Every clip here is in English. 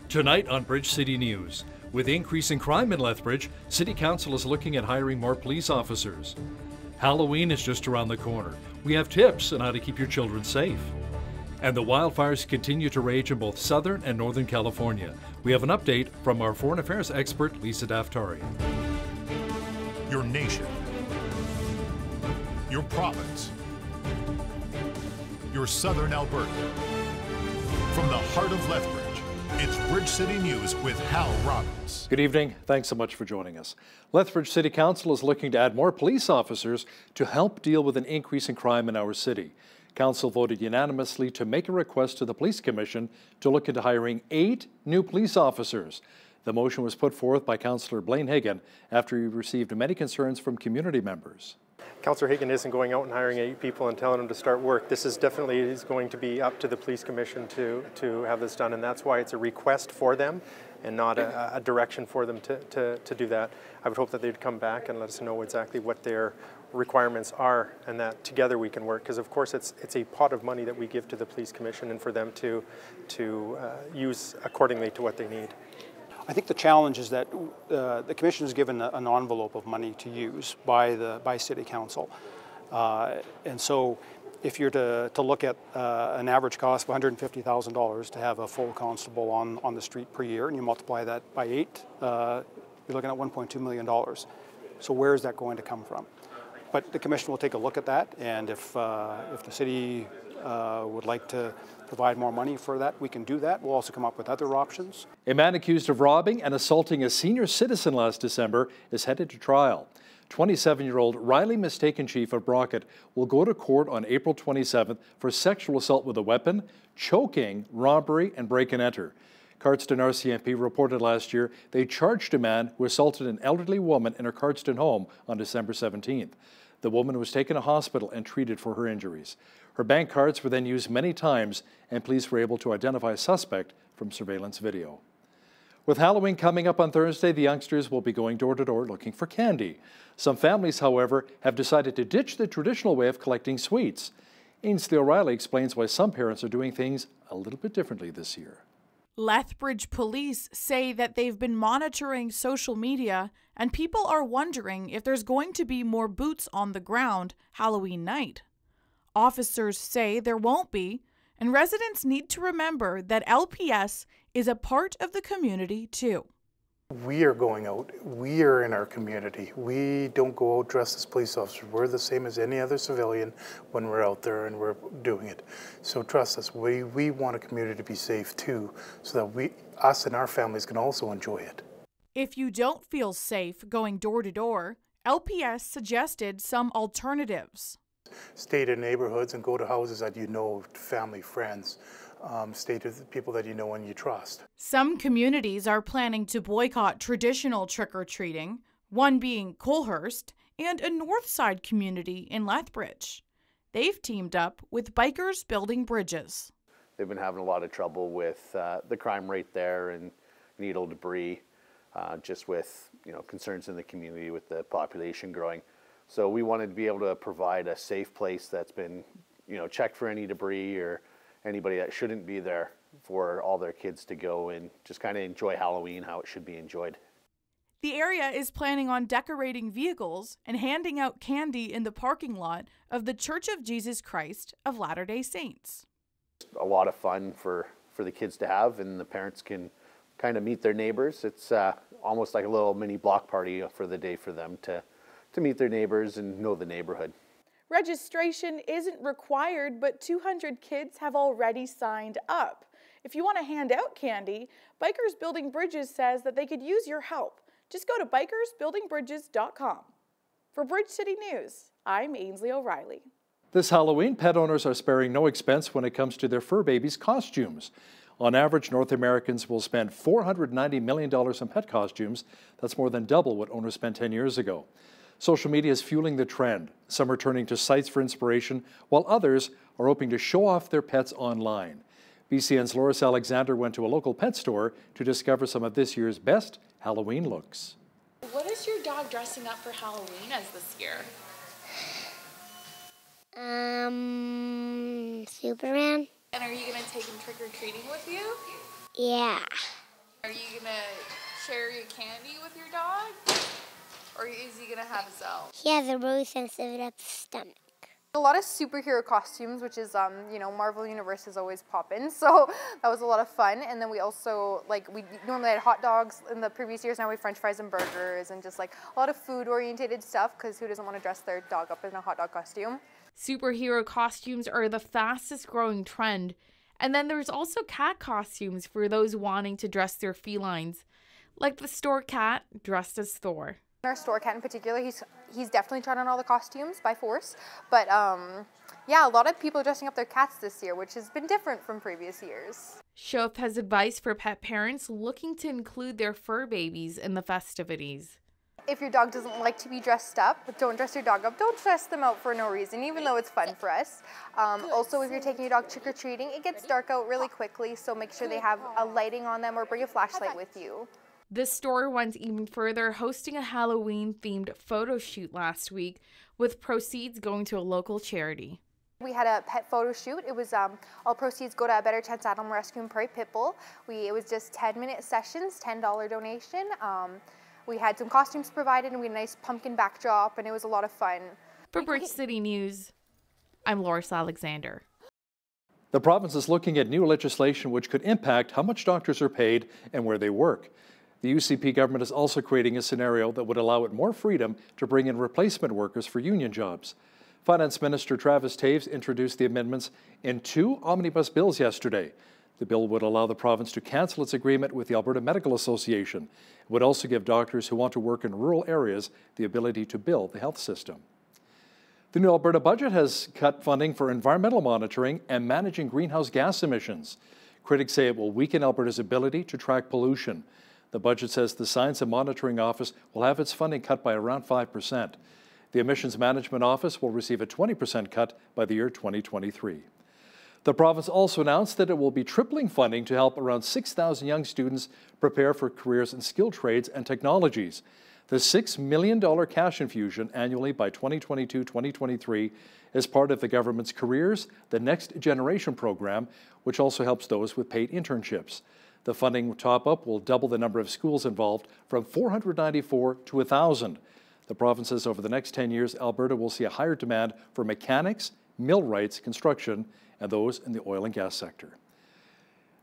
Tonight on Bridge City News, with increasing crime in Lethbridge, City Council is looking at hiring more police officers. Halloween is just around the corner. We have tips on how to keep your children safe. And the wildfires continue to rage in both Southern and Northern California. We have an update from our foreign affairs expert, Lisa Daftari. Your nation, your province, your Southern Alberta. From the heart of Lethbridge, it's Bridge City News with Hal Robbins. Good evening. Thanks so much for joining us. Lethbridge City Council is looking to add more police officers to help deal with an increase in crime in our city. Council voted unanimously to make a request to the Police Commission to look into hiring 8 new police officers. The motion was put forth by Councillor Blaine Hagan after he received many concerns from community members. Councillor Hagan isn't going out and hiring 8 people and telling them to start work. This is definitely going to be up to the Police Commission to have this done, and that's why it's a request for them and not a direction for them to do that. I would hope that they'd come back and let us know exactly what their requirements are, and that together we can work, because of course it's a pot of money that we give to the Police Commission and for them to use accordingly to what they need. I think the challenge is that the Commission is given an envelope of money to use by City Council, and so if you're to look at an average cost of $150,000 to have a full constable on the street per year, and you multiply that by 8, you're looking at $1.2 million. So where is that going to come from? But the Commission will take a look at that, and if the city would like to provide more money for that, we can do that. We'll also come up with other options. A man accused of robbing and assaulting a senior citizen last December is headed to trial. 27-year-old Riley Mistaken Chief of Brockett will go to court on April 27th for sexual assault with a weapon, choking, robbery, and break and enter. Cardston RCMP reported last year they charged a man who assaulted an elderly woman in her Cardston home on December 17th. The woman was taken to hospital and treated for her injuries. Her bank cards were then used many times, and police were able to identify a suspect from surveillance video. With Halloween coming up on Thursday, the youngsters will be going door to door looking for candy. Some families, however, have decided to ditch the traditional way of collecting sweets. Ainsley O'Reilly explains why some parents are doing things a little bit differently this year. Lethbridge police say that they've been monitoring social media, and people are wondering if there's going to be more boots on the ground Halloween night. Officers say there won't be, and residents need to remember that LPS is a part of the community too. We are going out. We are in our community. We don't go out dressed as police officers. We're the same as any other civilian when we're out there and we're doing it. So trust us, we want a community to be safe too, so that us and our families can also enjoy it. If you don't feel safe going door to door, LPS suggested some alternatives. Stay to neighborhoods and go to houses that you know, family, friends. Stay to the people that you know and you trust. Some communities are planning to boycott traditional trick-or-treating, one being Colehurst and a Northside community in Lethbridge. They've teamed up with Bikers Building Bridges. They've been having a lot of trouble with the crime rate there and needle debris, just with concerns in the community with the population growing. So we wanted to be able to provide a safe place that's been checked for any debris or anybody that shouldn't be there, for all their kids to go and just kind of enjoy Halloween how it should be enjoyed. The area is planning on decorating vehicles and handing out candy in the parking lot of the Church of Jesus Christ of Latter-day Saints. A lot of fun for the kids to have, and the parents can kind of meet their neighbors. It's almost like a little mini block party for the day for them to meet their neighbors and know the neighborhood. Registration isn't required, but 200 kids have already signed up. If you want to hand out candy, Bikers Building Bridges says that they could use your help. Just go to bikersbuildingbridges.com. For Bridge City News, I'm Ainsley O'Reilly. This Halloween, pet owners are sparing no expense when it comes to their fur babies' costumes. On average, North Americans will spend $490 million on pet costumes. That's more than double what owners spent 10 years ago. Social media is fueling the trend. Some are turning to sites for inspiration, while others are hoping to show off their pets online. BCN's Loris Alexander went to a local pet store to discover some of this year's best Halloween looks. What is your dog dressing up for Halloween as this year? Superman. And are you going to take him trick-or-treating with you? Yeah. Are you gonna share your candy with your dog? Or is he gonna have his own? He has a really sensitive stomach. A lot of superhero costumes, which is, you know, Marvel Universe is always poppin', so that was a lot of fun. And then we also, like, we normally had hot dogs in the previous years, now we have French fries and burgers and just like a lot of food-oriented stuff, because who doesn't want to dress their dog up in a hot dog costume? Superhero costumes are the fastest growing trend. And then there's also cat costumes for those wanting to dress their felines, like the store cat dressed as Thor. Our store cat in particular, he's definitely tried on all the costumes by force, but yeah, a lot of people dressing up their cats this year, which has been different from previous years. Shoaff has advice for pet parents looking to include their fur babies in the festivities. If your dog doesn't like to be dressed up, don't dress your dog up. Don't dress them out for no reason, even though it's fun for us. Also, if you're taking your dog trick-or-treating, it gets dark out really quickly, so make sure they have a lighting on them or bring a flashlight with you. This store went even further, hosting a Halloween-themed photo shoot last week, with proceeds going to a local charity. We had a pet photo shoot. It was all proceeds go to a Better Chance Animal Rescue and Prairie Pitbull. It was just 10-minute sessions, $10 donation. We had some costumes provided, and we had a nice pumpkin backdrop, and it was a lot of fun. For Bridge City News, I'm Loris Alexander. The province is looking at new legislation which could impact how much doctors are paid and where they work. The UCP government is also creating a scenario that would allow it more freedom to bring in replacement workers for union jobs. Finance Minister Travis Taves introduced the amendments in 2 omnibus bills yesterday. The bill would allow the province to cancel its agreement with the Alberta Medical Association. It would also give doctors who want to work in rural areas the ability to bill the health system. The new Alberta budget has cut funding for environmental monitoring and managing greenhouse gas emissions. Critics say it will weaken Alberta's ability to track pollution. The budget says the Science and Monitoring Office will have its funding cut by around 5%. The Emissions Management Office will receive a 20% cut by the year 2023. The province also announced that it will be tripling funding to help around 6,000 young students prepare for careers in skilled trades and technologies. The $6 million cash infusion annually by 2022-2023 is part of the government's Careers, the Next Generation program, which also helps those with paid internships. The funding top-up will double the number of schools involved from 494 to 1,000. The province says over the next 10 years, Alberta will see a higher demand for mechanics, millwrights, construction, and those in the oil and gas sector.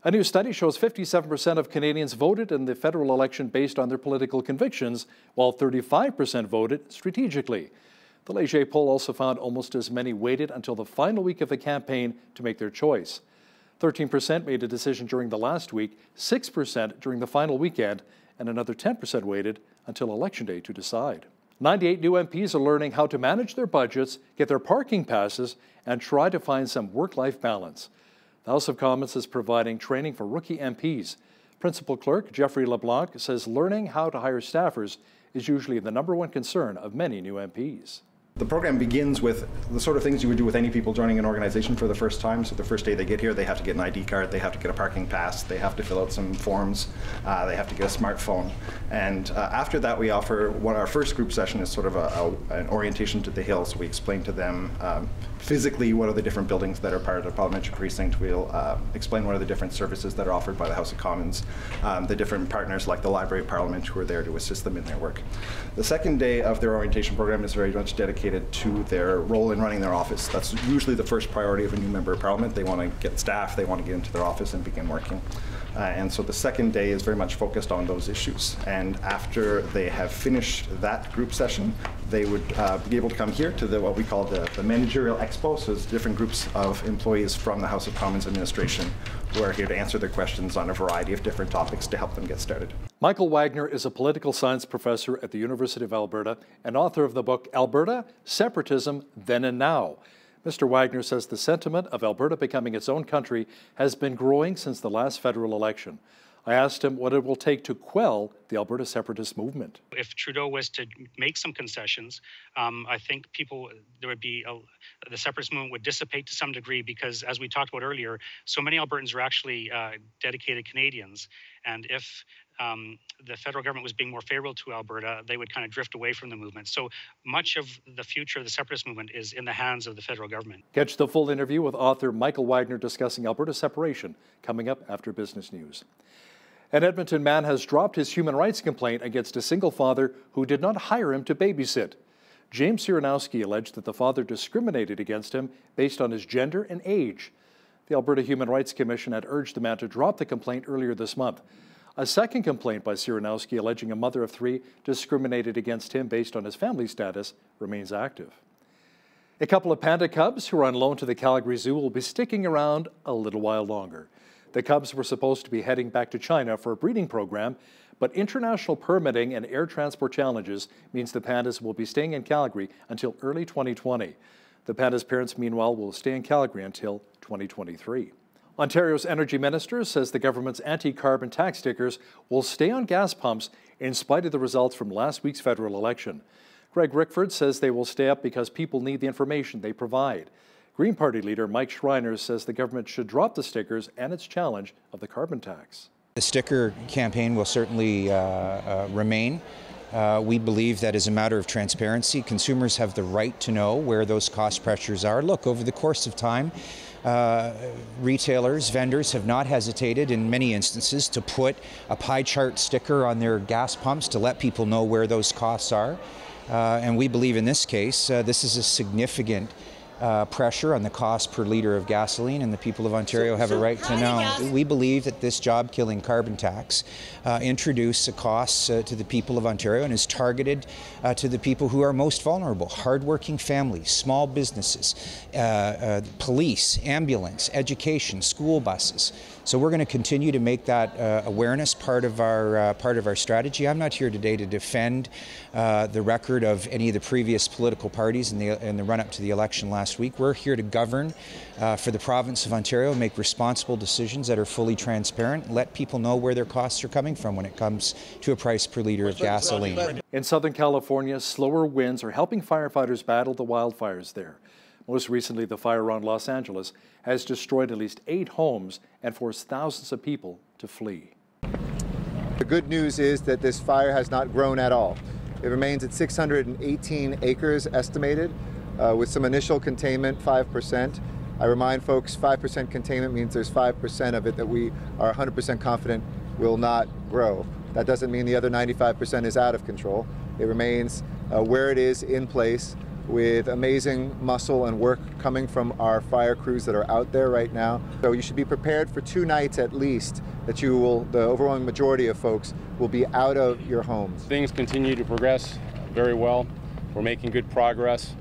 A new study shows 57% of Canadians voted in the federal election based on their political convictions, while 35% voted strategically. The Leger poll also found almost as many waited until the final week of the campaign to make their choice. 13% made a decision during the last week, 6% during the final weekend, and another 10% waited until Election Day to decide. 98 new MPs are learning how to manage their budgets, get their parking passes, and try to find some work-life balance. The House of Commons is providing training for rookie MPs. Principal Clerk Jeffrey LeBlanc says learning how to hire staffers is usually the #1 concern of many new MPs. The program begins with the sort of things you would do with any people joining an organization for the first time. So the first day they get here, they have to get an ID card, they have to get a parking pass, they have to fill out some forms, they have to get a smartphone. And after that, we offer our first group session is sort of an orientation to the Hill. So we explain to them physically what are the different buildings that are part of the parliamentary precinct. We'll explain what are the different services that are offered by the House of Commons, the different partners like the Library of Parliament who are there to assist them in their work. The second day of their orientation program is very much dedicated to their role in running their office. That's usually the first priority of a new member of Parliament. They want to get staff, they want to get into their office and begin working. And so the second day is very much focused on those issues. And after they have finished that group session, they would be able to come here to what we call the Managerial Expo. So it's different groups of employees from the House of Commons administration who are here to answer their questions on a variety of different topics to help them get started. Michael Wagner is a political science professor at the University of Alberta and author of the book Alberta, Separatism, Then and Now. Mr. Wagner says the sentiment of Alberta becoming its own country has been growing since the last federal election. I asked him what it will take to quell the Alberta separatist movement. If Trudeau was to make some concessions, I think there would be the separatist movement would dissipate to some degree because, as we talked about earlier, so many Albertans are actually dedicated Canadians, and if the federal government was being more favorable to Alberta, they would kind of drift away from the movement. So much of the future of the separatist movement is in the hands of the federal government. Catch the full interview with author Michael Wagner discussing Alberta separation coming up after Business News. An Edmonton man has dropped his human rights complaint against a single father who did not hire him to babysit. James Siranowski alleged that the father discriminated against him based on his gender and age. The Alberta Human Rights Commission had urged the man to drop the complaint earlier this month. A second complaint by Siranowski alleging a mother of three discriminated against him based on his family status remains active. A couple of panda cubs who are on loan to the Calgary Zoo will be sticking around a little while longer. The cubs were supposed to be heading back to China for a breeding program, but international permitting and air transport challenges means the pandas will be staying in Calgary until early 2020. The pandas' parents, meanwhile, will stay in Calgary until 2023. Ontario's energy minister says the government's anti-carbon tax stickers will stay on gas pumps in spite of the results from last week's federal election. Greg Rickford says they will stay up because people need the information they provide. Green Party leader Mike Schreiner says the government should drop the stickers and its challenge of the carbon tax. The sticker campaign will certainly remain. We believe that as a matter of transparency, consumers have the right to know where those cost pressures are. Look, over the course of time, retailers, vendors have not hesitated in many instances to put a pie chart sticker on their gas pumps to let people know where those costs are. And we believe in this case, this is a significant pressure on the cost per litre of gasoline, and the people of Ontario have a right to know. We believe that this job-killing carbon tax introduces a cost to the people of Ontario and is targeted to the people who are most vulnerable: hardworking families, small businesses, police, ambulance, education, school buses. So we're going to continue to make that awareness part of our strategy. I'm not here today to defend the record of any of the previous political parties in the run-up to the election last week. We're here to govern for the province of Ontario, make responsible decisions that are fully transparent, let people know where their costs are coming from when it comes to a price per litre of gasoline. In Southern California, slower winds are helping firefighters battle the wildfires there. Most recently, the fire around Los Angeles has destroyed at least 8 homes and forced thousands of people to flee. The good news is that this fire has not grown at all. It remains at 618 acres estimated, with some initial containment, 5%. I remind folks, 5% containment means there's 5% of it that we are 100% confident will not grow. That doesn't mean the other 95% is out of control. It remains where it is, in place, with amazing muscle and work coming from our fire crews that are out there right now. So you should be prepared for 2 nights at least that the overwhelming majority of folks will be out of your homes. Things continue to progress very well. We're making good progress.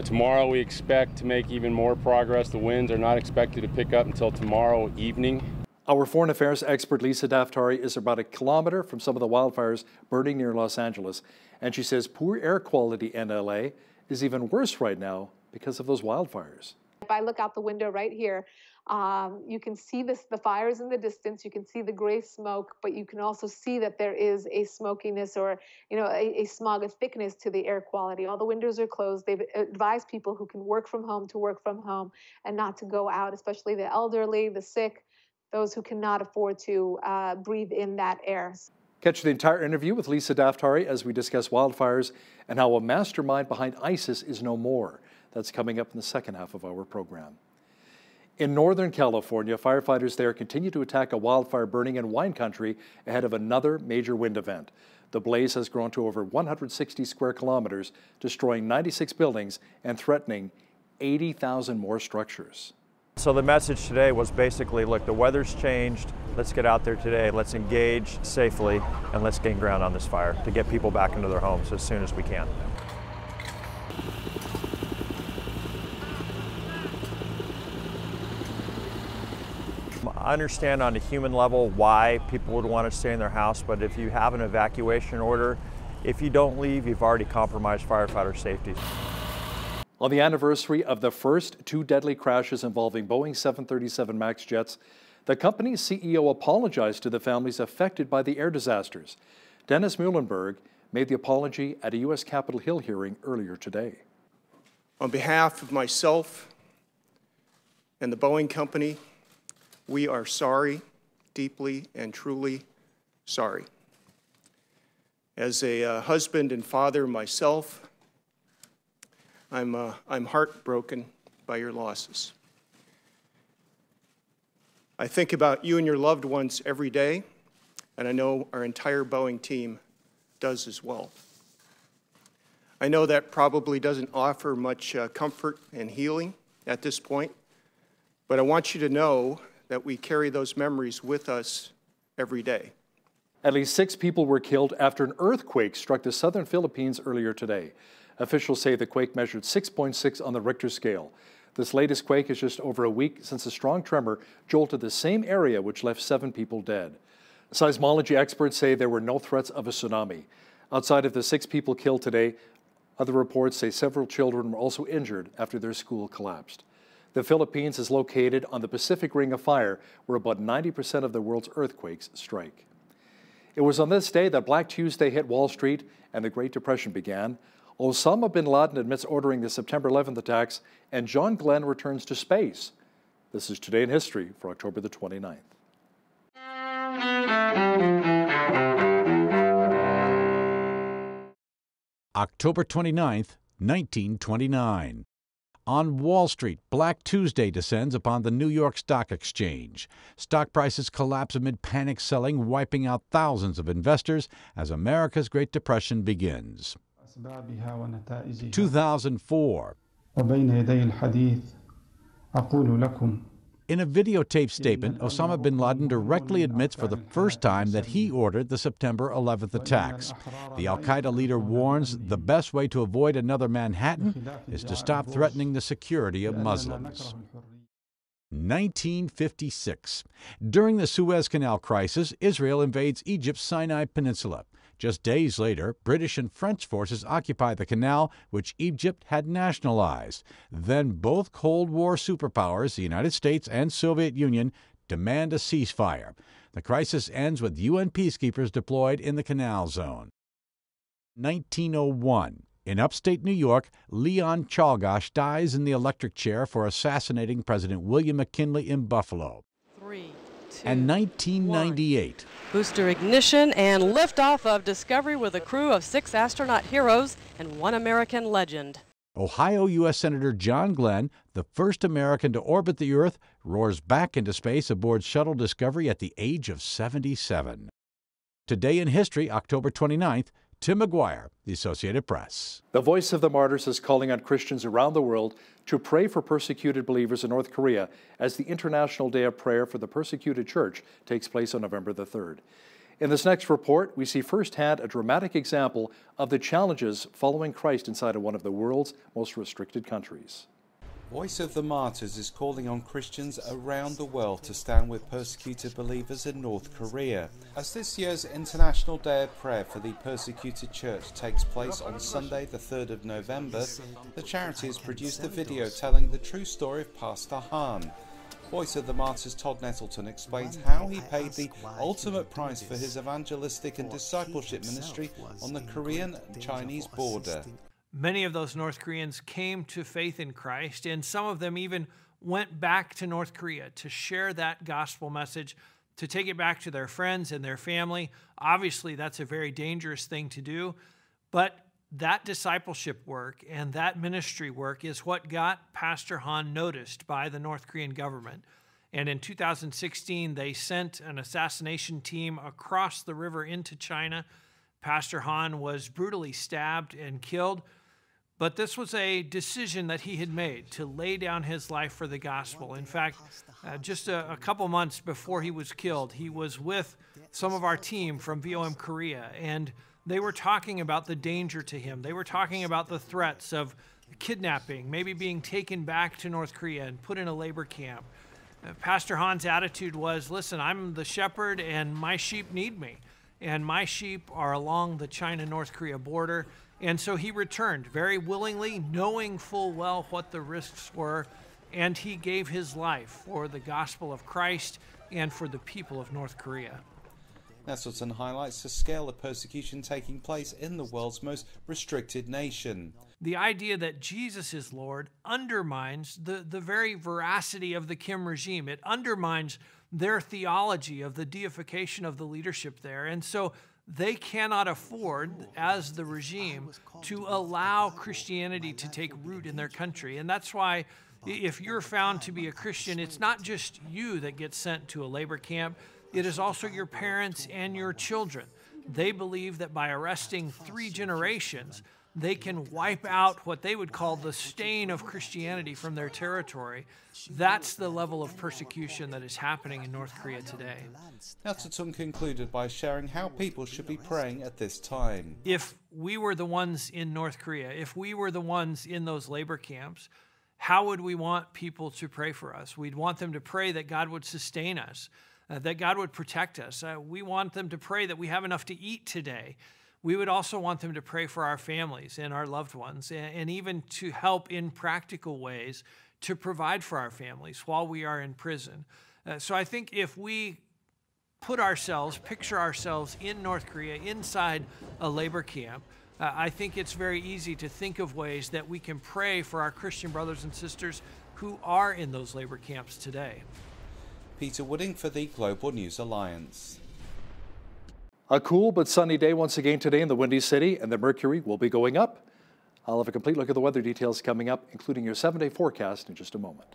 Tomorrow we expect to make even more progress. The winds are not expected to pick up until tomorrow evening. Our foreign affairs expert Lisa Daftari is about a kilometer from some of the wildfires burning near Los Angeles, and she says poor air quality in LA is even worse right now because of those wildfires. If I look out the window right here, you can see the fires in the distance, you can see the gray smoke, but you can also see that there is a smokiness or a smog, a thickness to the air quality. All the windows are closed. They've advised people who can work from home to work from home and not to go out, especially the elderly, the sick, those who cannot afford to breathe in that air. Catch the entire interview with Lisa Daftari as we discuss wildfires and how a mastermind behind ISIS is no more. That's coming up in the second half of our program. In Northern California, firefighters there continue to attack a wildfire burning in wine country ahead of another major wind event. The blaze has grown to over 160 square kilometers, destroying 96 buildings and threatening 80,000 more structures. So the message today was basically, look, the weather's changed. Let's get out there today. Let's engage safely and let's gain ground on this fire to get people back into their homes as soon as we can. I understand on a human level why people would want to stay in their house, but if you have an evacuation order, if you don't leave, you've already compromised firefighter safety. On the anniversary of the first 2 deadly crashes involving Boeing 737 MAX jets, the company's CEO apologized to the families affected by the air disasters. Dennis Muhlenberg made the apology at a U.S. Capitol Hill hearing earlier today. On behalf of myself and the Boeing Company, we are sorry, deeply and truly sorry. As a husband and father myself, I'm heartbroken by your losses. I think about you and your loved ones every day and I know our entire Boeing team does as well. I know that probably doesn't offer much comfort and healing at this point, but I want you to know that we carry those memories with us every day. At least 6 people were killed after an earthquake struck the southern Philippines earlier today. Officials say the quake measured 6.6 on the Richter scale. This latest quake is just over a week since a strong tremor jolted the same area, which left 7 people dead. Seismology experts say there were no threats of a tsunami. Outside of the 6 people killed today, other reports say several children were also injured after their school collapsed. The Philippines is located on the Pacific Ring of Fire, where about 90% of the world's earthquakes strike. It was on this day that Black Tuesday hit Wall Street and the Great Depression began. Osama bin Laden admits ordering the September 11th attacks, and John Glenn returns to space. This is Today in History for October the 29th. October 29th, 1929. On Wall Street, Black Tuesday descends upon the New York Stock Exchange. Stock prices collapse amid panic selling, wiping out thousands of investors as America's Great Depression begins. 2004. In a videotaped statement, Osama bin Laden directly admits for the first time that he ordered the September 11th attacks. The al-Qaeda leader warns the best way to avoid another Manhattan is to stop threatening the security of Muslims. 1956. During the Suez Canal crisis, Israel invades Egypt's Sinai Peninsula. Just days later, British and French forces occupy the canal, which Egypt had nationalized. Then both Cold War superpowers, the United States and Soviet Union, demand a ceasefire. The crisis ends with UN peacekeepers deployed in the canal zone. 1901. In upstate New York, Leon Czolgosz dies in the electric chair for assassinating President William McKinley in Buffalo. 3, 2, and 1998. 1. Booster ignition and liftoff of Discovery with a crew of 6 astronaut heroes and 1 American legend. Ohio U.S. Senator John Glenn, the first American to orbit the Earth, roars back into space aboard Shuttle Discovery at the age of 77. Today in History, October 29th, Tim McGuire, The Associated Press. The Voice of the Martyrs is calling on Christians around the world to pray for persecuted believers in North Korea as the International Day of Prayer for the Persecuted Church takes place on November the 3rd. In this next report, we see firsthand a dramatic example of the challenges following Christ inside of one of the world's most restricted countries. Voice of the Martyrs is calling on Christians around the world to stand with persecuted believers in North Korea. As this year's International Day of Prayer for the Persecuted Church takes place on Sunday the 3rd of November, the charity has produced a video telling the true story of Pastor Han. Voice of the Martyrs Todd Nettleton explains how he paid the ultimate price for his evangelistic and discipleship ministry on the Korean-Chinese border. Many of those North Koreans came to faith in Christ, and some of them even went back to North Korea to share that gospel message, to take it back to their friends and their family. Obviously, that's a very dangerous thing to do, but that discipleship work and that ministry work is what got Pastor Han noticed by the North Korean government. And in 2016, they sent an assassination team across the river into China. Pastor Han was brutally stabbed and killed. But this was a decision that he had made to lay down his life for the gospel. In fact, just a couple months before he was killed, he was with some of our team from VOM Korea, and they were talking about the danger to him. They were talking about the threats of kidnapping, maybe being taken back to North Korea and put in a labor camp. Pastor Han's attitude was, listen, I'm the shepherd and my sheep need me. And my sheep are along the China-North Korea border. And so he returned very willingly, knowing full well what the risks were, and he gave his life for the gospel of Christ and for the people of North Korea. Nettleton highlights the scale of persecution taking place in the world's most restricted nation. The idea that Jesus is Lord undermines the very veracity of the Kim regime. It undermines their theology of the deification of the leadership there. And so they cannot afford, as the regime, to allow Christianity to take root in their country. And that's why if you're found to be a Christian, it's not just you that gets sent to a labor camp. it is also your parents and your children. They believe that by arresting 3 generations, they can wipe out what they would call the stain of Christianity from their territory. That's the level of persecution that is happening in North Korea today. Atatung concluded by sharing how people should be praying at this time. If we were the ones in North Korea, if we were the ones in those labor camps, how would we want people to pray for us? We'd want them to pray that God would sustain us, that God would protect us. We want them to pray that we have enough to eat today. We would also want them to pray for our families and our loved ones, and even to help in practical ways to provide for our families while we are in prison. So I think if we picture ourselves in North Korea, inside a labor camp, I think it's very easy to think of ways that we can pray for our Christian brothers and sisters who are in those labor camps today. Peter Wooding for the Global News Alliance. A cool but sunny day once again today in the Windy City, and the mercury will be going up. I'll have a complete look at the weather details coming up, including your 7-day forecast in just a moment.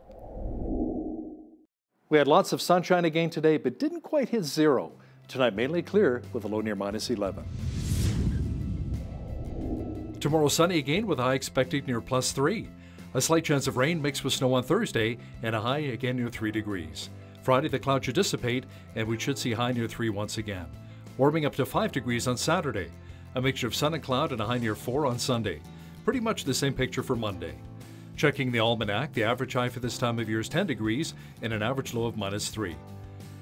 We had lots of sunshine again today, but didn't quite hit 0. Tonight mainly clear with a low near -11. Tomorrow sunny again with a high expected near +3. A slight chance of rain mixed with snow on Thursday and a high again near 3 degrees. Friday the clouds should dissipate and we should see high near 3 once again. Warming up to 5 degrees on Saturday. A mixture of sun and cloud and a high near 4 on Sunday. Pretty much the same picture for Monday. Checking the almanac, the average high for this time of year is 10 degrees and an average low of -3.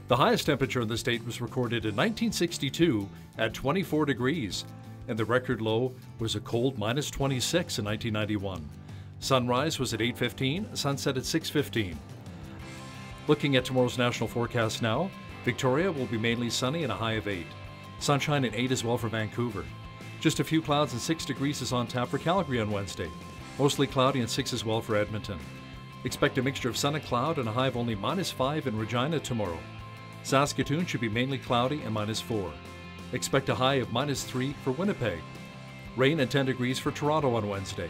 The highest temperature in the state was recorded in 1962 at 24 degrees, and the record low was a cold -26 in 1991. Sunrise was at 8:15, sunset at 6:15. Looking at tomorrow's national forecast now, Victoria will be mainly sunny and a high of 8. Sunshine at 8 as well for Vancouver. Just a few clouds and 6 degrees is on tap for Calgary on Wednesday. Mostly cloudy and 6 as well for Edmonton. Expect a mixture of sun and cloud and a high of only -5 in Regina tomorrow. Saskatoon should be mainly cloudy and -4. Expect a high of -3 for Winnipeg. Rain and 10 degrees for Toronto on Wednesday.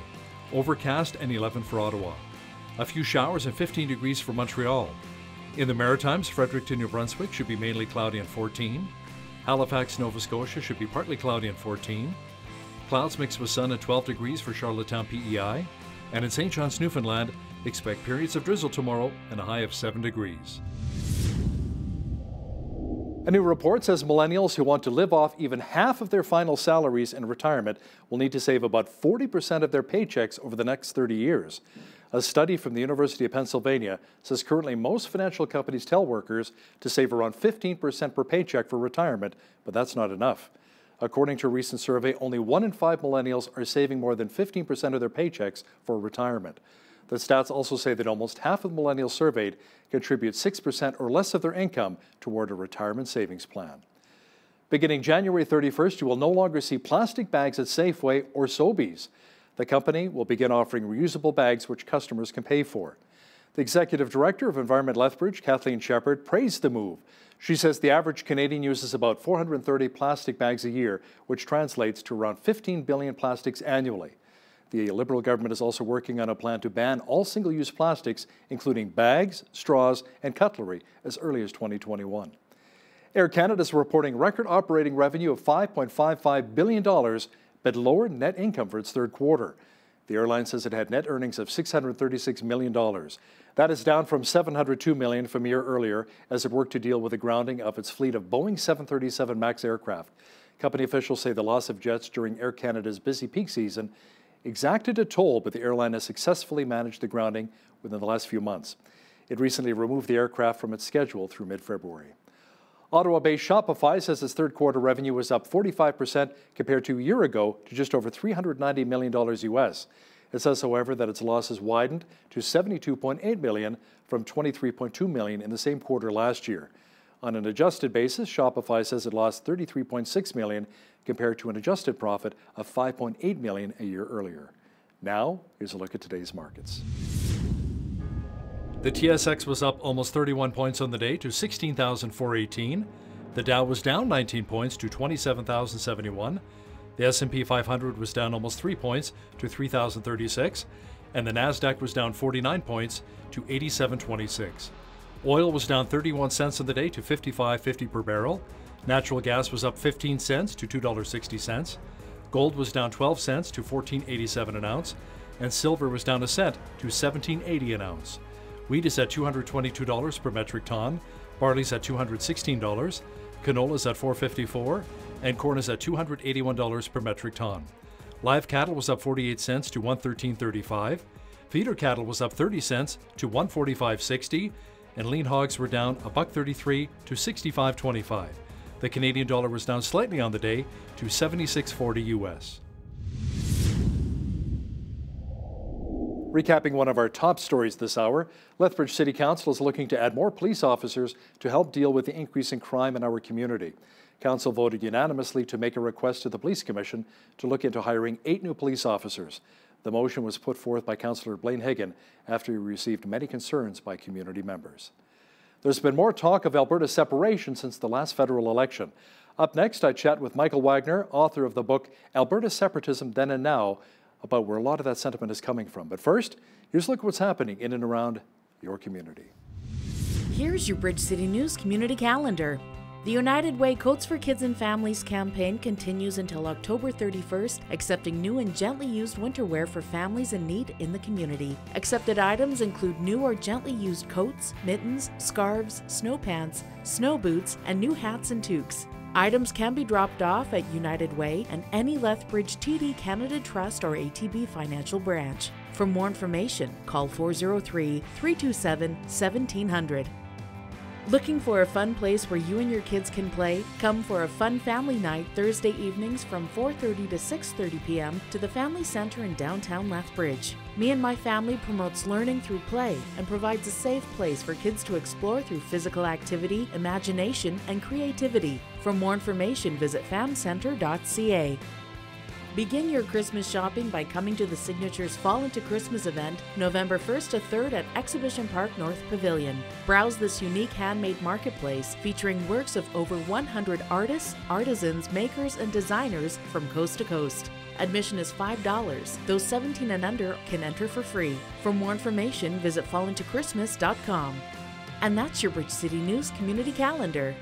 Overcast and 11 for Ottawa. A few showers and 15 degrees for Montreal. In the Maritimes, Fredericton, New Brunswick should be mainly cloudy and 14. Halifax, Nova Scotia should be partly cloudy and 14. Clouds mixed with sun at 12 degrees for Charlottetown, PEI. And in St. John's, Newfoundland, expect periods of drizzle tomorrow and a high of 7 degrees. A new report says millennials who want to live off even half of their final salaries in retirement will need to save about 40% of their paychecks over the next 30 years. A study from the University of Pennsylvania says currently most financial companies tell workers to save around 15% per paycheck for retirement, but that's not enough. According to a recent survey, only 1 in 5 millennials are saving more than 15% of their paychecks for retirement. The stats also say that almost half of the millennials surveyed contribute 6% or less of their income toward a retirement savings plan. Beginning January 31st, you will no longer see plastic bags at Safeway or Sobeys. The company will begin offering reusable bags which customers can pay for. The Executive Director of Environment Lethbridge, Kathleen Shepard, praised the move. She says the average Canadian uses about 430 plastic bags a year, which translates to around 15 billion plastics annually. The Liberal government is also working on a plan to ban all single-use plastics, including bags, straws, and cutlery, as early as 2021. Air Canada is reporting record operating revenue of $5.55 billion, but lower net income for its third quarter. The airline says it had net earnings of $636 million. That is down from $702 million from a year earlier as it worked to deal with the grounding of its fleet of Boeing 737 MAX aircraft. Company officials say the loss of jets during Air Canada's busy peak season exacted a toll, but the airline has successfully managed the grounding within the last few months. It recently removed the aircraft from its schedule through mid-February. Ottawa-based Shopify says its third quarter revenue was up 45% compared to a year ago to just over $390 million US. It says, however, that its losses widened to $72.8 million from $23.2 million in the same quarter last year. On an adjusted basis, Shopify says it lost $33.6 million compared to an adjusted profit of $5.8 million a year earlier. Now, here's a look at today's markets. The TSX was up almost 31 points on the day to 16,418. The Dow was down 19 points to 27,071. The S&P 500 was down almost 3 points to 3,036. And the Nasdaq was down 49 points to 8726. Oil was down 31 cents on the day to $55.50 per barrel. Natural gas was up 15 cents to $2.60. Gold was down 12 cents to $14.87 an ounce, and silver was down a cent to $17.80 an ounce. Wheat is at $222 per metric ton, barley's at $216, canola's at $4.54, and corn is at $281 per metric ton. Live cattle was up 48 cents to $113.35. Feeder cattle was up 30 cents to $145.60, and lean hogs were down $1.33 to $65.25. The Canadian dollar was down slightly on the day to 76.40 US. Recapping one of our top stories this hour, Lethbridge City Council is looking to add more police officers to help deal with the increase in crime in our community. Council voted unanimously to make a request to the Police Commission to look into hiring 8 new police officers. The motion was put forth by Councillor Blaine Higgin after he received many concerns by community members. There's been more talk of Alberta's separation since the last federal election. Up next, I chat with Michael Wagner, author of the book Alberta Separatism Then and Now, about where a lot of that sentiment is coming from. But first, here's a look at what's happening in and around your community. Here's your Bridge City News community calendar. The United Way Coats for Kids and Families campaign continues until October 31st, accepting new and gently used winter wear for families in need in the community. Accepted items include new or gently used coats, mittens, scarves, snow pants, snow boots, and new hats and toques. Items can be dropped off at United Way and any Lethbridge TD Canada Trust or ATB financial branch. For more information, call 403-327-1700. Looking for a fun place where you and your kids can play? Come for a fun family night Thursday evenings from 4:30 to 6:30 p.m. to the Family Center in downtown Lethbridge. Me and My Family promotes learning through play and provides a safe place for kids to explore through physical activity, imagination, and creativity. For more information, visit famcenter.ca. Begin your Christmas shopping by coming to the Signatures Fall into Christmas event November 1st to 3rd at Exhibition Park North Pavilion. Browse this unique handmade marketplace featuring works of over 100 artists, artisans, makers, and designers from coast to coast. Admission is $5. Those 17 and under can enter for free. For more information, visit fallintochristmas.com. And that's your Bridge City News community calendar.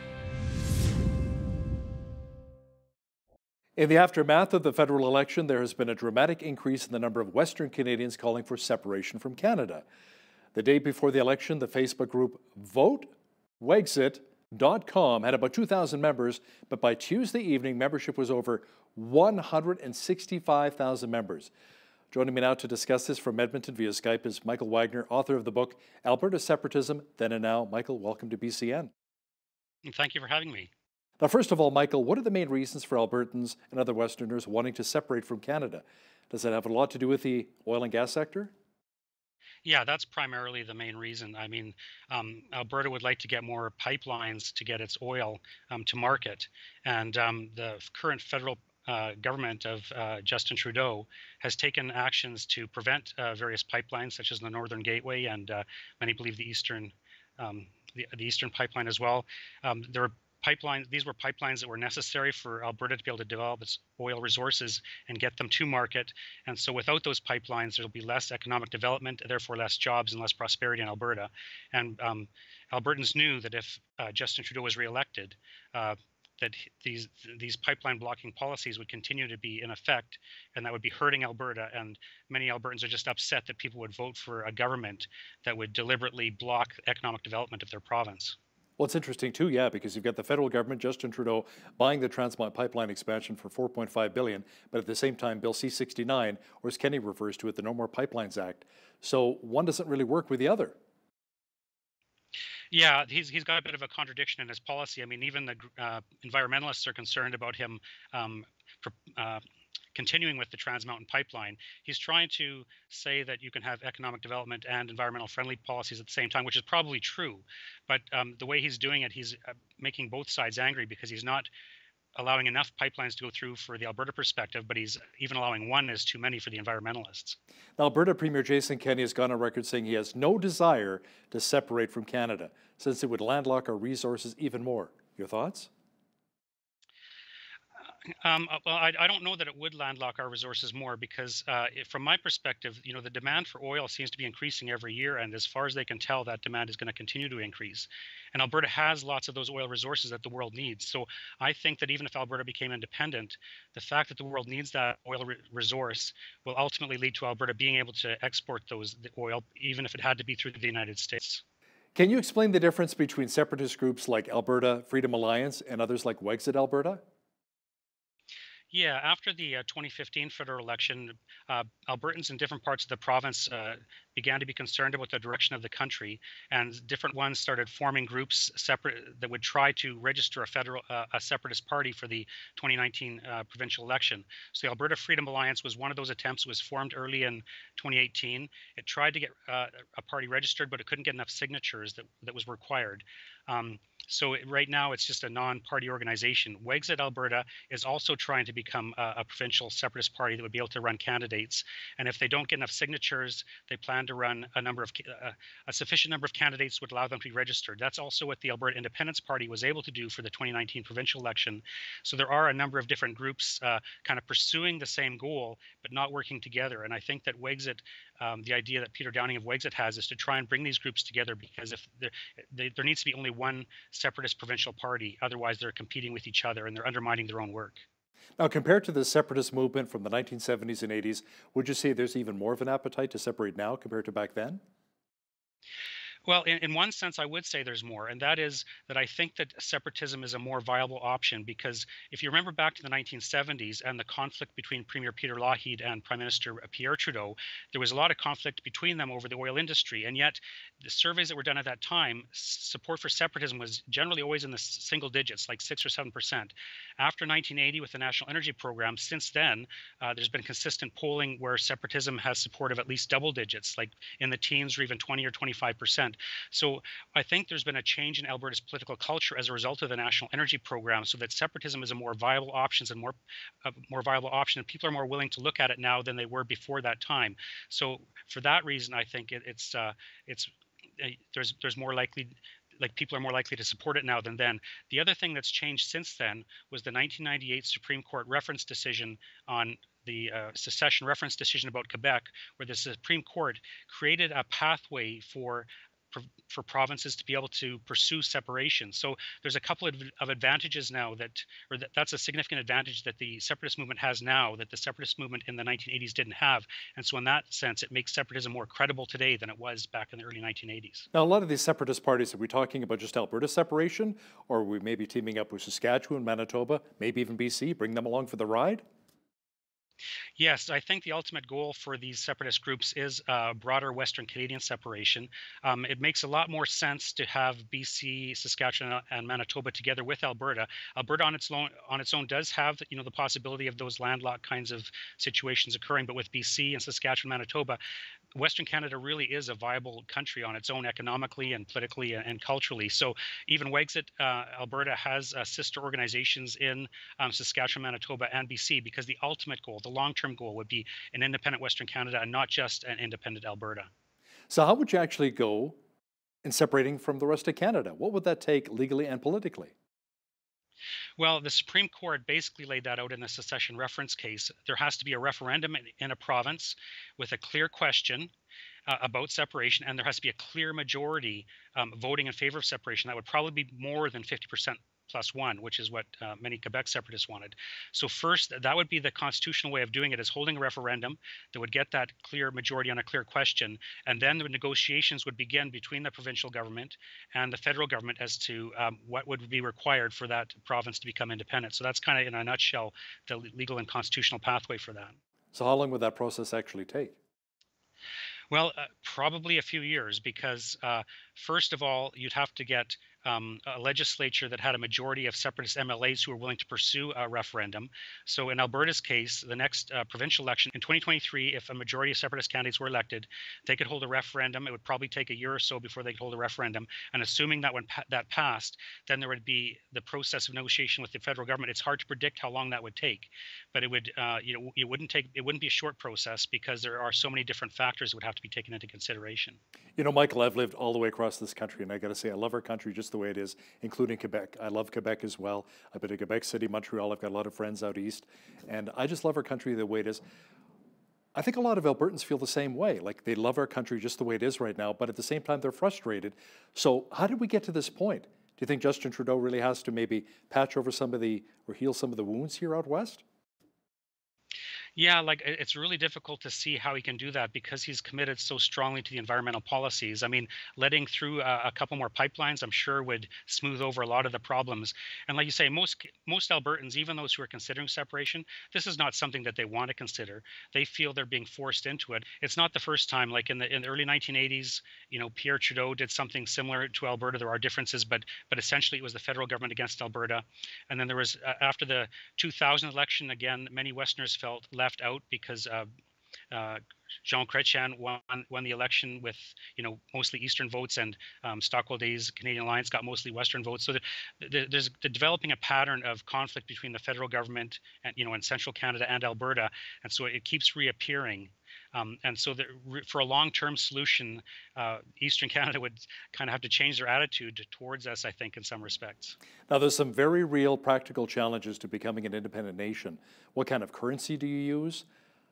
In the aftermath of the federal election, there has been a dramatic increase in the number of Western Canadians calling for separation from Canada. The day before the election, the Facebook group VoteWexit.com had about 2,000 members, but by Tuesday evening, membership was over 165,000 members. Joining me now to discuss this from Edmonton via Skype is Michael Wagner, author of the book Alberta Separatism Then and Now. Michael, welcome to BCN. Thank you for having me. Now, first of all, Michael, what are the main reasons for Albertans and other Westerners wanting to separate from Canada? Does that have a lot to do with the oil and gas sector? Yeah, that's primarily the main reason. I mean, Alberta would like to get more pipelines to get its oil to market. And the current federal government of Justin Trudeau has taken actions to prevent various pipelines, such as the Northern Gateway and many believe the Eastern Pipeline as well. There are pipelines. These were pipelines that were necessary for Alberta to be able to develop its oil resources and get them to market. And so without those pipelines, there'll be less economic development, therefore less jobs and less prosperity in Alberta. And Albertans knew that if Justin Trudeau was reelected, that these pipeline blocking policies would continue to be in effect, and that would be hurting Alberta. And many Albertans are just upset that people would vote for a government that would deliberately block economic development of their province. Well, it's interesting too, yeah, because you've got the federal government, Justin Trudeau, buying the Trans Mountain Pipeline expansion for $4.5 billion, but at the same time, Bill C-69, or as Kenny refers to it, the No More Pipelines Act. So one doesn't really work with the other. Yeah, he's got a bit of a contradiction in his policy. I mean, even the environmentalists are concerned about him continuing with the Trans Mountain Pipeline. He's trying to say that you can have economic development and environmental friendly policies at the same time, which is probably true. But the way he's doing it, he's making both sides angry because he's not allowing enough pipelines to go through for the Alberta perspective, but he's even allowing one is too many for the environmentalists. Now, Alberta Premier Jason Kenney has gone on record saying he has no desire to separate from Canada, since it would landlock our resources even more. Your thoughts? Well, I don't know that it would landlock our resources more because, from my perspective, the demand for oil seems to be increasing every year, and as far as they can tell, that demand is going to continue to increase. And Alberta has lots of those oil resources that the world needs. So I think that even if Alberta became independent, the fact that the world needs that oil resource will ultimately lead to Alberta being able to export the oil, even if it had to be through the United States. Can you explain the difference between separatist groups like Alberta Freedom Alliance and others like Wexit Alberta? Yeah, after the 2015 federal election, Albertans in different parts of the province began to be concerned about the direction of the country, and different ones started forming groups separate that would try to register a separatist party for the 2019 provincial election. So the Alberta Freedom Alliance was one of those attempts. It was formed early in 2018. It tried to get a party registered, but it couldn't get enough signatures that was required. So right now it's just a non-party organization. Wexit Alberta is also trying to become a provincial separatist party that would be able to run candidates. And if they don't get enough signatures, they plan to run a sufficient number of candidates would allow them to be registered. That's also what the Alberta Independence Party was able to do for the 2019 provincial election. So there are a number of different groups kind of pursuing the same goal, but not working together. And I think that Wexit, the idea that Peter Downing of Wexit has is to try and bring these groups together, because if there needs to be only one separatist provincial party, otherwise they're competing with each other and they're undermining their own work. Now, compared to the separatist movement from the 1970s and 80s, would you say there's even more of an appetite to separate now compared to back then? Well, in one sense, I would say there's more, and that is that I think that separatism is a more viable option, because if you remember back to the 1970s and the conflict between Premier Peter Lougheed and Prime Minister Pierre Trudeau, there was a lot of conflict between them over the oil industry, and yet the surveys that were done at that time, support for separatism was generally always in the single digits, like 6 or 7%. After 1980, with the National Energy Program, since then, there's been consistent polling where separatism has support of at least double digits, like in the teens or even 20 or 25%. So I think there's been a change in Alberta's political culture as a result of the National Energy Program, so that separatism is a more viable option, and people are more willing to look at it now than they were before that time. So for that reason, I think there's more likely. Like, people are more likely to support it now than then. The other thing that's changed since then was the 1998 Supreme Court reference decision on the secession reference decision about Quebec, where the Supreme Court created a pathway for provinces to be able to pursue separation. So there's a couple of advantages now that's a significant advantage that the separatist movement has now that the separatist movement in the 1980s didn't have. And so in that sense, it makes separatism more credible today than it was back in the early 1980s. Now, a lot of these separatist parties, are we talking about just Alberta separation, or are we maybe teaming up with Saskatchewan, Manitoba, maybe even BC, bring them along for the ride? Yes, I think the ultimate goal for these separatist groups is broader Western Canadian separation. It makes a lot more sense to have BC, Saskatchewan, and Manitoba together with Alberta. Alberta on its own does have the possibility of those landlocked kinds of situations occurring, but with BC and Saskatchewan, Manitoba, Western Canada really is a viable country on its own economically and politically and culturally. So even Wexit Alberta has sister organizations in Saskatchewan, Manitoba, and BC, because the ultimate goal, the long-term goal, would be an independent Western Canada and not just an independent Alberta. So how would you actually go in separating from the rest of Canada? What would that take legally and politically? Well, the Supreme Court basically laid that out in the secession reference case. There has to be a referendum in a province with a clear question about separation, and there has to be a clear majority voting in favor of separation. That would probably be more than 50% plus one, which is what many Quebec separatists wanted. So first, that would be the constitutional way of doing it, is holding a referendum that would get that clear majority on a clear question, and then the negotiations would begin between the provincial government and the federal government as to what would be required for that province to become independent. So that's kind of, in a nutshell, the legal and constitutional pathway for that. So how long would that process actually take? Well, probably a few years, because first of all, you'd have to get a legislature that had a majority of separatist MLAs who were willing to pursue a referendum. So in Alberta's case, the next provincial election in 2023, if a majority of separatist candidates were elected, they could hold a referendum. It would probably take a year or so before they could hold a referendum. And assuming that when that passed, then there would be the process of negotiation with the federal government. It's hard to predict how long that would take, but it would, it wouldn't be a short process, because there are so many different factors that would have to be taken into consideration. You know, Michael, I've lived all the way across this country, and I got to say, I love our country just the way it is, including Quebec. I love Quebec as well. I've been to Quebec City, Montreal. I've got a lot of friends out east. And I just love our country the way it is. I think a lot of Albertans feel the same way. Like they love our country just the way it is right now, but at the same time, they're frustrated. So how did we get to this point? Do you think Justin Trudeau really has to maybe patch over or heal some of the wounds here out west? Yeah, like it's really difficult to see how he can do that because he's committed so strongly to the environmental policies. I mean, letting through a couple more pipelines, I'm sure, would smooth over a lot of the problems. And like you say, most Albertans, even those who are considering separation, this is not something that they want to consider. They feel they're being forced into it. It's not the first time. Like in the early 1980s, Pierre Trudeau did something similar to Alberta. There are differences, but essentially it was the federal government against Alberta. And then there was after the 2000 election, again, many Westerners felt left out because Jean Chrétien won the election with mostly Eastern votes, and Stockwell Day's Canadian Alliance got mostly Western votes. So there's developing a pattern of conflict between the federal government and and Central Canada and Alberta, and so it keeps reappearing. And so for a long-term solution, Eastern Canada would kind of have to change their attitude towards us, I think, in some respects. Now, there's some very real practical challenges to becoming an independent nation. What kind of currency do you use?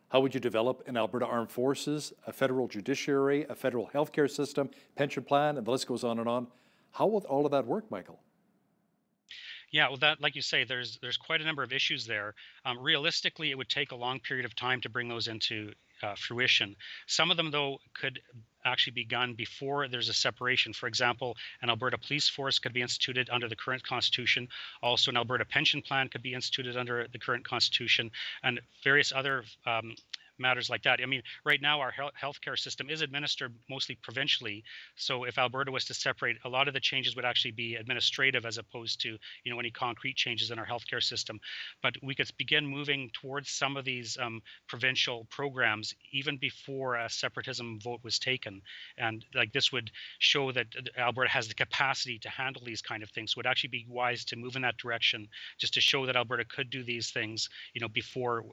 How would you develop an Alberta Armed Forces, a federal judiciary, a federal healthcare system, pension plan, and the list goes on and on? How will all of that work, Michael? Yeah, well, that, like you say, there's quite a number of issues there. Realistically, it would take a long period of time to bring those into fruition. Some of them, though, could actually be done before there's a separation. For example, an Alberta police force could be instituted under the current constitution. Also, an Alberta pension plan could be instituted under the current constitution, and various other matters like that. I mean, right now our healthcare system is administered mostly provincially. So if Alberta was to separate, a lot of the changes would actually be administrative as opposed to any concrete changes in our healthcare system. But we could begin moving towards some of these provincial programs even before a separatism vote was taken. And like this would show that Alberta has the capacity to handle these kind of things. So it would actually be wise to move in that direction, just to show that Alberta could do these things, before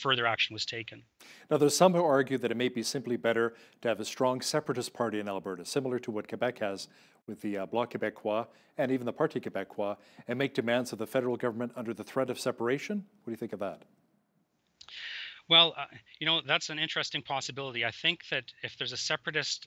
further action was taken. Now, there's some who argue that it may be simply better to have a strong separatist party in Alberta, similar to what Quebec has with the Bloc Québécois and even the Parti Québécois, and make demands of the federal government under the threat of separation. What do you think of that? Well, that's an interesting possibility. I think that if there's a separatist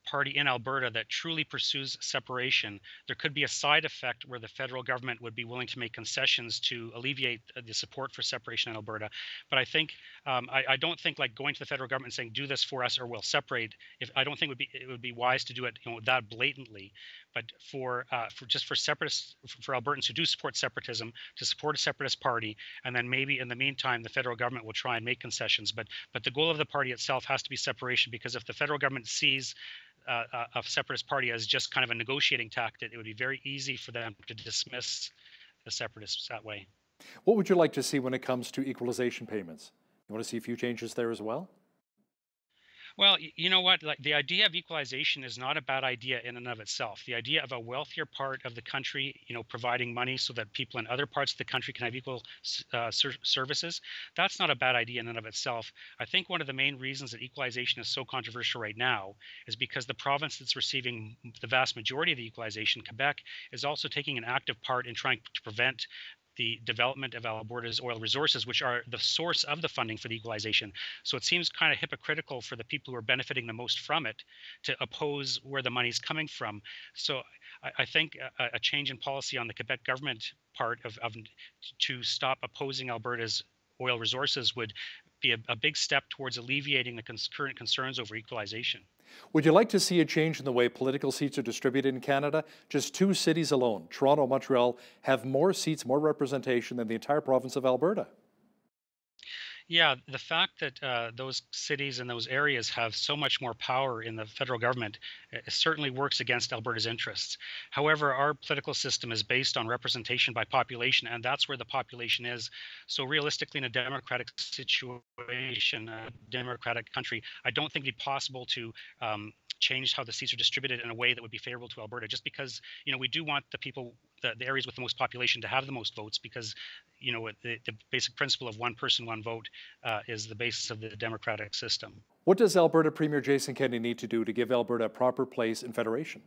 party in Alberta that truly pursues separation, there could be a side effect where the federal government would be willing to make concessions to alleviate the support for separation in Alberta. But I think I don't think like going to the federal government and saying do this for us or we'll separate. I don't think it would be wise to do it that blatantly. But for separatists, for Albertans who do support separatism, to support a separatist party, and then maybe in the meantime the federal government will try and make concessions. But the goal of the party itself has to be separation, because if the federal government sees a separatist party as just kind of a negotiating tactic, it would be very easy for them to dismiss the separatists that way. What would you like to see when it comes to equalization payments? You want to see a few changes there as well? Well, you know what? Like the idea of equalization is not a bad idea in and of itself. The idea of a wealthier part of the country, providing money so that people in other parts of the country can have equal services, that's not a bad idea in and of itself. I think one of the main reasons that equalization is so controversial right now is because the province that's receiving the vast majority of the equalization, Quebec, is also taking an active part in trying to prevent the development of Alberta's oil resources, which are the source of the funding for the equalization. So it seems kind of hypocritical for the people who are benefiting the most from it to oppose where the money's coming from. So I think a change in policy on the Quebec government part to stop opposing Alberta's oil resources would be a big step towards alleviating the current concerns over equalization. Would you like to see a change in the way political seats are distributed in Canada? Just 2 cities alone, Toronto and Montreal, have more seats, more representation than the entire province of Alberta. Yeah, the fact that those cities and those areas have so much more power in the federal government certainly works against Alberta's interests. However, our political system is based on representation by population, and that's where the population is. So realistically, in a democratic situation, a democratic country, I don't think it'd be possible to change how the seats are distributed in a way that would be favorable to Alberta, just because we do want the people, the areas with the most population, to have the most votes, because the basic principle of one person, one vote is the basis of the democratic system. What does Alberta Premier Jason Kenney need to do to give Alberta a proper place in federation?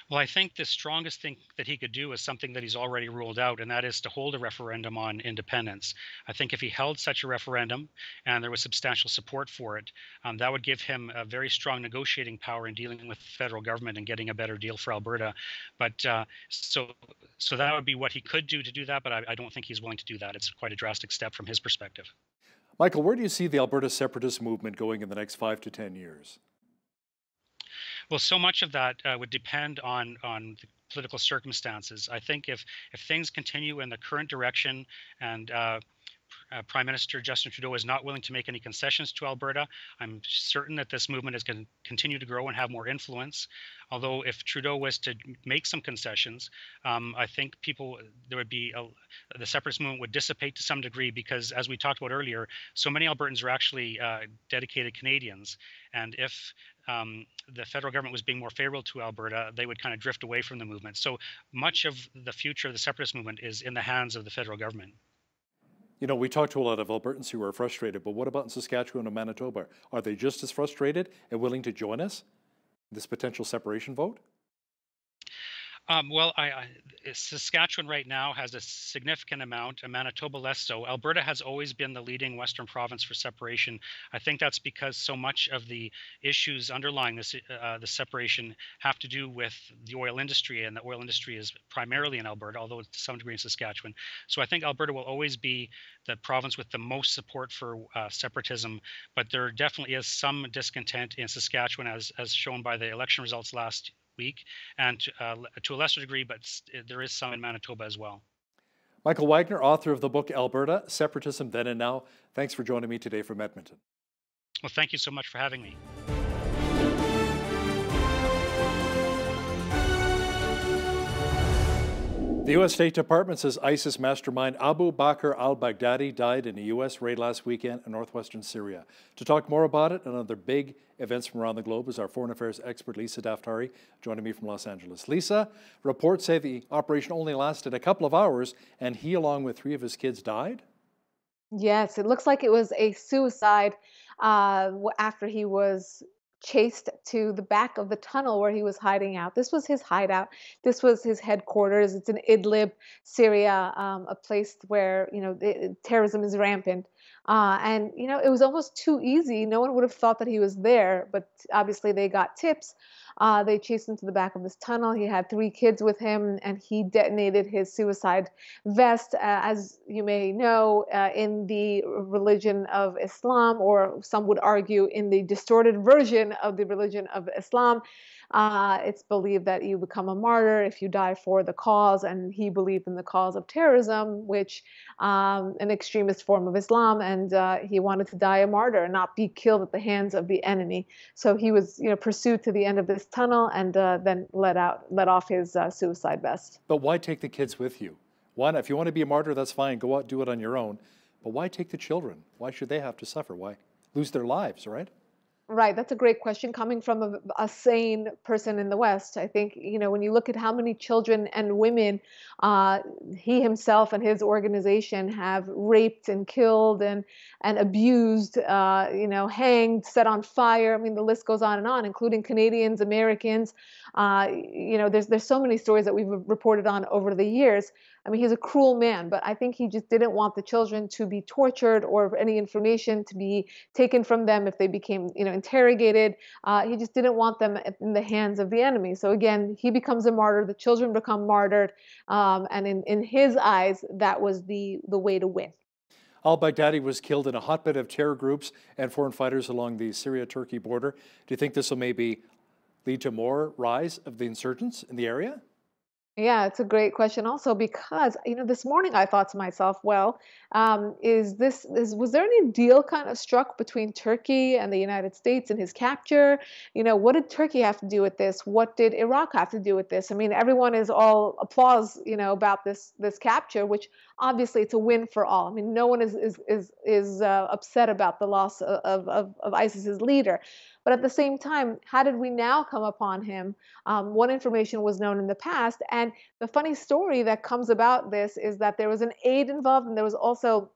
Well, I think the strongest thing that he could do is something that he's already ruled out, and that is to hold a referendum on independence. I think if he held such a referendum and there was substantial support for it, that would give him a very strong negotiating power in dealing with the federal government and getting a better deal for Alberta. But so that would be what he could do to do that, but I don't think he's willing to do that. It's quite a drastic step from his perspective. Michael, where do you see the Alberta separatist movement going in the next 5 to 10 years? Well, so much of that would depend on the political circumstances. I think if things continue in the current direction and Prime Minister Justin Trudeau is not willing to make any concessions to Alberta, I'm certain that this movement is going to continue to grow and have more influence. Although if Trudeau was to make some concessions, I think there would be the separatist movement would dissipate to some degree because, as we talked about earlier, so many Albertans are actually dedicated Canadians. And if the federal government was being more favorable to Alberta, they would kind of drift away from the movement. So much of the future of the separatist movement is in the hands of the federal government. You know, we talked to a lot of Albertans who are frustrated, but what about in Saskatchewan and Manitoba? Are they just as frustrated and willing to join us in this potential separation vote? Well, Saskatchewan right now has a significant amount, and Manitoba less so. Alberta has always been the leading Western province for separation. I think that's because so much of the issues underlying this, the separation have to do with the oil industry, and the oil industry is primarily in Alberta, although to some degree in Saskatchewan. So I think Alberta will always be the province with the most support for separatism, but there definitely is some discontent in Saskatchewan, as shown by the election results last week, and to a lesser degree, but there is some in Manitoba as well. Michael Wagner, author of the book Alberta, Separatism Then and Now. Thanks for joining me today from Edmonton. Well, thank you so much for having me. The U.S. State Department says ISIS mastermind Abu Bakr al-Baghdadi died in a U.S. raid last weekend in northwestern Syria. To talk more about it and other big events from around the globe is our foreign affairs expert Lisa Daftari, joining me from Los Angeles. Lisa, reports say the operation only lasted a couple of hours and he, along with 3 of his kids, died? Yes, it looks like it was a suicide after he was chased to the back of the tunnel where he was hiding out. This was his hideout. This was his headquarters. It's in Idlib, Syria, a place where, you know, terrorism is rampant. And, you know, it was almost too easy. No one would have thought that he was there, but obviously they got tips. They chased him to the back of this tunnel. He had 3 kids with him, and he detonated his suicide vest. As you may know, in the religion of Islam, or some would argue in the distorted version of the religion of Islam, it's believed that you become a martyr if you die for the cause, and he believed in the cause of terrorism, which an extremist form of Islam, and he wanted to die a martyr and not be killed at the hands of the enemy. So he was, you know, pursued to the end of this tunnel and then let off his suicide vest. But why take the kids with you? Why not? If you want to be a martyr, that's fine. Go out, do it on your own. But why take the children? Why should they have to suffer? Why lose their lives, right? Right, that's a great question coming from a sane person in the West. I think, you know, when you look at how many children and women he himself and his organization have raped and killed and abused, you know, hanged, set on fire. I mean, the list goes on, including Canadians, Americans. You know, there's so many stories that we've reported on over the years. I mean, he's a cruel man, but I think he just didn't want the children to be tortured or any information to be taken from them if they became, you know, interrogated. He just didn't want them in the hands of the enemy. So again, he becomes a martyr. The children become martyred. And in his eyes, that was the way to win. Al-Baghdadi was killed in a hotbed of terror groups and foreign fighters along the Syria-Turkey border. Do you think this will maybe lead to more rise of the insurgents in the area? Yeah, it's a great question also because, you know, this morning I thought to myself, well, was there any deal kind of struck between Turkey and the United States in his capture? You know, what did Turkey have to do with this? What did Iraq have to do with this? I mean, everyone is all applause, you know, about this capture, which obviously it's a win for all. I mean, no one is upset about the loss of ISIS's leader. But at the same time, how did we now come upon him? What information was known in the past? And the funny story that comes about this is that there was an aide involved, and there was also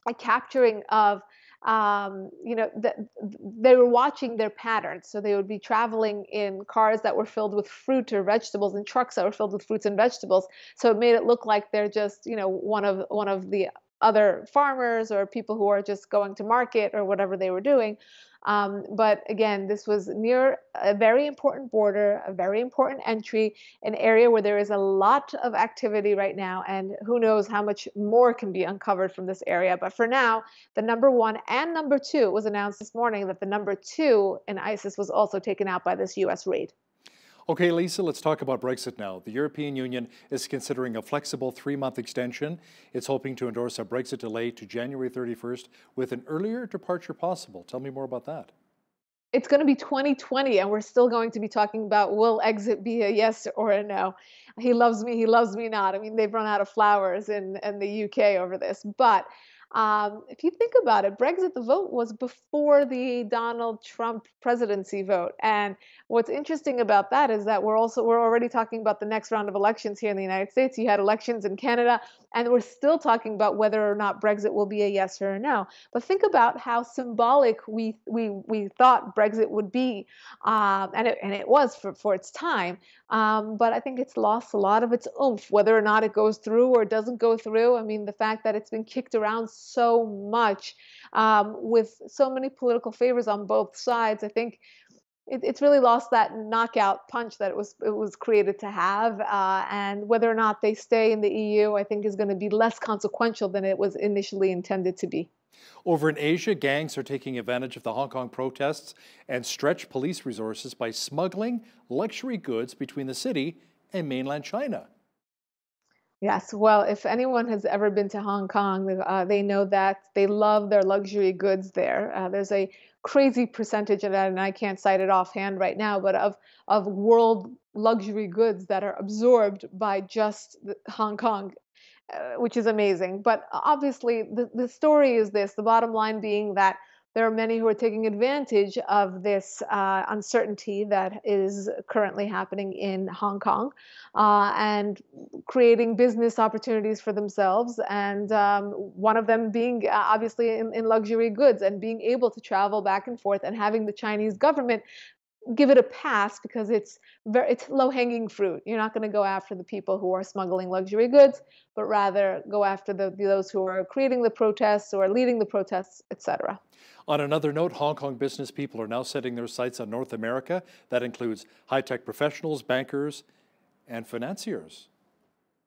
a capturing of they were watching their patterns. So they would be traveling in cars that were filled with fruit or vegetables and trucks that were filled with fruits and vegetables. So it made it look like they're just, one of the other farmers or people who are just going to market or whatever they were doing. But again, this was near a very important border, a very important entry, an area where there is a lot of activity right now, and who knows how much more can be uncovered from this area. But for now, the number 1 and number 2, it was announced this morning that the number 2 in ISIS was also taken out by this U.S. raid. Okay, Lisa, let's talk about Brexit now. The European Union is considering a flexible 3-month extension. It's hoping to endorse a Brexit delay to January 31st with an earlier departure possible. Tell me more about that. It's going to be 2020, and we're still going to be talking about, will exit be a yes or a no? He loves me not. I mean, they've run out of flowers in the UK over this. But if you think about it, Brexit, the vote was before the Donald Trump presidency vote. And what's interesting about that is that we're already talking about the next round of elections here in the United States. You had elections in Canada, and we're still talking about whether or not Brexit will be a yes or a no. But think about how symbolic we thought Brexit would be, and it was for its time. But I think it's lost a lot of its oomph, whether or not it goes through or doesn't go through. I mean, the fact that it's been kicked around so much with so many political favors on both sides, I think it's really lost that knockout punch that it was created to have. And whether or not they stay in the EU, I think is going to be less consequential than it was initially intended to be. Over in Asia, gangs are taking advantage of the Hong Kong protests and stretch police resources by smuggling luxury goods between the city and mainland China. Yes, well, if anyone has ever been to Hong Kong, they know that they love their luxury goods there. There's a crazy percentage of that, and I can't cite it offhand right now, but of world luxury goods that are absorbed by just Hong Kong, which is amazing. But obviously, the story is this, the bottom line being that there are many who are taking advantage of this uncertainty that is currently happening in Hong Kong and creating business opportunities for themselves. And one of them being obviously in luxury goods and being able to travel back and forth and having the Chinese government give it a pass because it's low-hanging fruit. You're not going to go after the people who are smuggling luxury goods, but rather go after those who are creating the protests or leading the protests, etc. On another note, Hong Kong business people are now setting their sights on North America. That includes high-tech professionals, bankers, and financiers.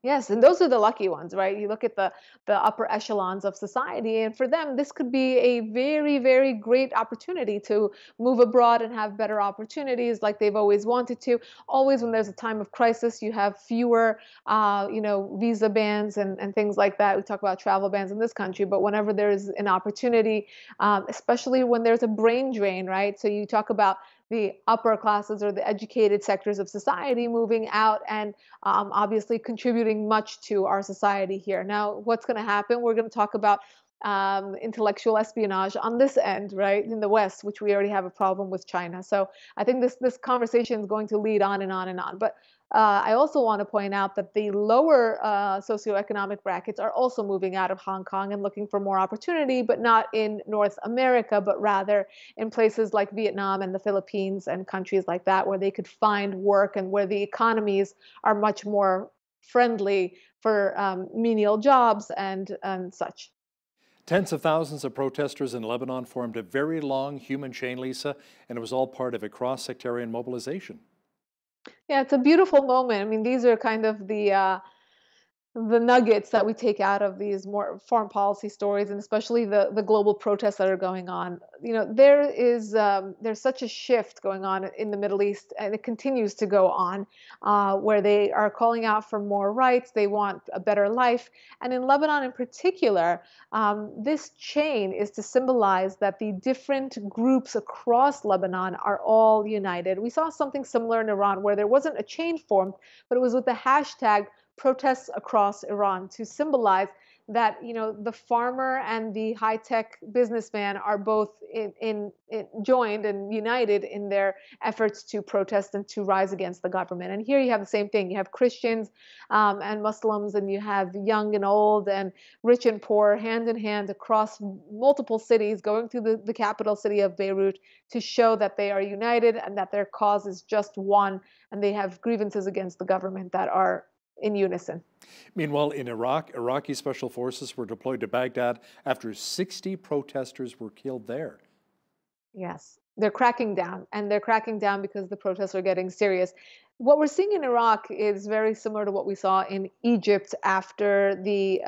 Yes, and those are the lucky ones, right? You look at the upper echelons of society, and for them, this could be a very, very great opportunity to move abroad and have better opportunities like they've always wanted to. Always when there's a time of crisis, you have fewer, visa bans and things like that. We talk about travel bans in this country, but whenever there's an opportunity, especially when there's a brain drain, right? So you talk about the upper classes or the educated sectors of society moving out and obviously contributing much to our society here. Now, what's going to happen? We're going to talk about intellectual espionage on this end, right, in the West, which we already have a problem with China. So I think this conversation is going to lead on and on and on. But I also want to point out that the lower socioeconomic brackets are also moving out of Hong Kong and looking for more opportunity, but not in North America, but rather in places like Vietnam and the Philippines and countries like that, where they could find work and where the economies are much more friendly for menial jobs and such. Tens of thousands of protesters in Lebanon formed a very long human chain, Lisa, and it was all part of a cross-sectarian mobilization. Yeah, it's a beautiful moment. I mean, these are kind of the nuggets that we take out of these more foreign policy stories, and especially the global protests that are going on. You know, there's such a shift going on in the Middle East, and it continues to go on, where they are calling out for more rights. They want a better life, and in Lebanon in particular, this chain is to symbolize that the different groups across Lebanon are all united. We saw something similar in Iran, where there wasn't a chain formed, but it was with the hashtag protests across Iran to symbolize that, you know, the farmer and the high-tech businessman are both joined and united in their efforts to protest and to rise against the government. And here you have the same thing. You have Christians and Muslims, and you have young and old and rich and poor, hand in hand across multiple cities, going through the capital city of Beirut to show that they are united and that their cause is just one, and they have grievances against the government that are in unison. Meanwhile, in Iraq, Iraqi special forces were deployed to Baghdad after 60 protesters were killed there. Yes, they're cracking down, and they're cracking down because the protests are getting serious. What we're seeing in Iraq is very similar to what we saw in Egypt after the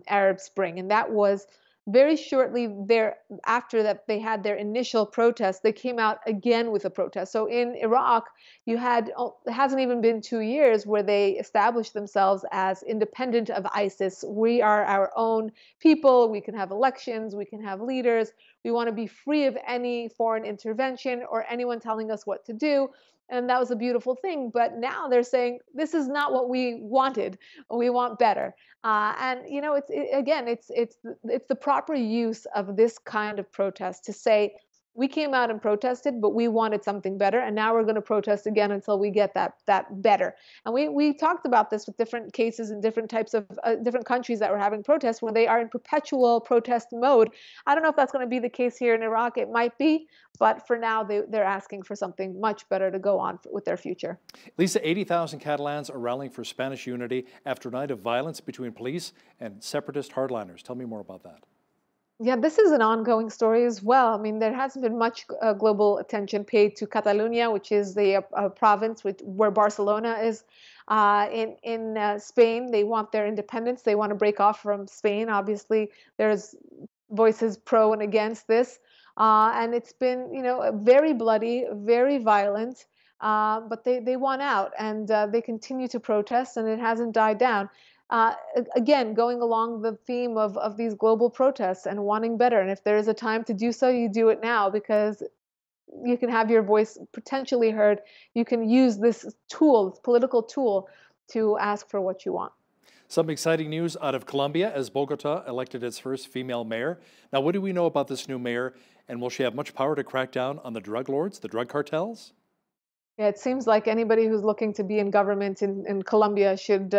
Arab Spring, and that was very shortly there after that they had their initial protest, they came out again with a protest. So in Iraq, you had, it hasn't even been 2 years where they established themselves as independent of ISIS. We are our own people. We can have elections. We can have leaders. We want to be free of any foreign intervention or anyone telling us what to do. And that was a beautiful thing. But now they're saying, this is not what we wanted. We want better. And, you know, it's the proper use of this kind of protest to say, we came out and protested, but we wanted something better, and now we're going to protest again until we get that better. And we talked about this with different cases in different types of different countries that were having protests where they are in perpetual protest mode. I don't know if that's going to be the case here in Iraq. It might be, but for now they're asking for something much better to go on with their future. Lisa, 80,000 Catalans are rallying for Spanish unity after a night of violence between police and separatist hardliners. Tell me more about that. Yeah, this is an ongoing story as well. I mean, there hasn't been much global attention paid to Catalonia, which is the province where Barcelona is in Spain. They want their independence. They want to break off from Spain. Obviously, there's voices pro and against this. And it's been, you know, very bloody, very violent. But they want out, and they continue to protest, and it hasn't died down. Again, going along the theme of these global protests and wanting better. And if there is a time to do so, you do it now, because you can have your voice potentially heard. You can use this tool, this political tool, to ask for what you want. Some exciting news out of Colombia as Bogota elected its first female mayor. Now, what do we know about this new mayor, and will she have much power to crack down on the drug lords, the drug cartels? Yeah, it seems like anybody who's looking to be in government in Colombia should